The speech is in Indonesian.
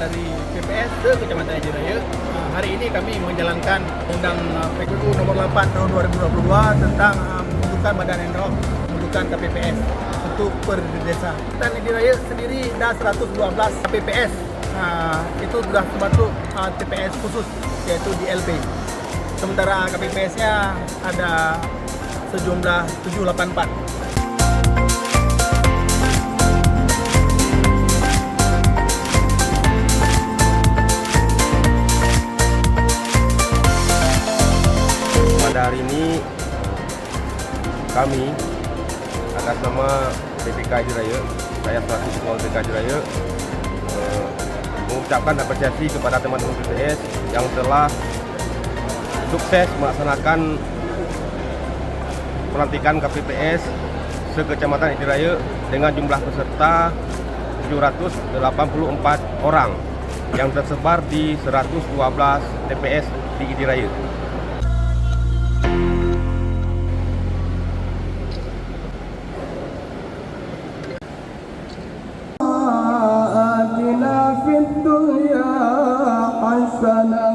dari PPS ke Kecamatan Haji Raya. Hari ini kami menjalankan Undang PKU Nomor 8 Tahun 2022 tentang pembentukan Badan Ad Hoc pembentukan KPPS untuk per desa. Kecamatan Haji Raya sendiri ada 112 KPPS. Itu sudah termasuk TPS khusus yaitu di LP. Sementara KPPS-nya ada sejumlah 784. Pada hari ini kami atas nama PPK Haji Raya, saya selaku Ketua PPK Haji Raya, mengucapkan apresiasi kepada teman-teman PPS yang telah sukses melaksanakan pelantikan KPPS se-Kecamatan Haji Raya dengan jumlah peserta 784 orang yang tersebar di 112 TPS di Haji Raya. في الدنيا حسنة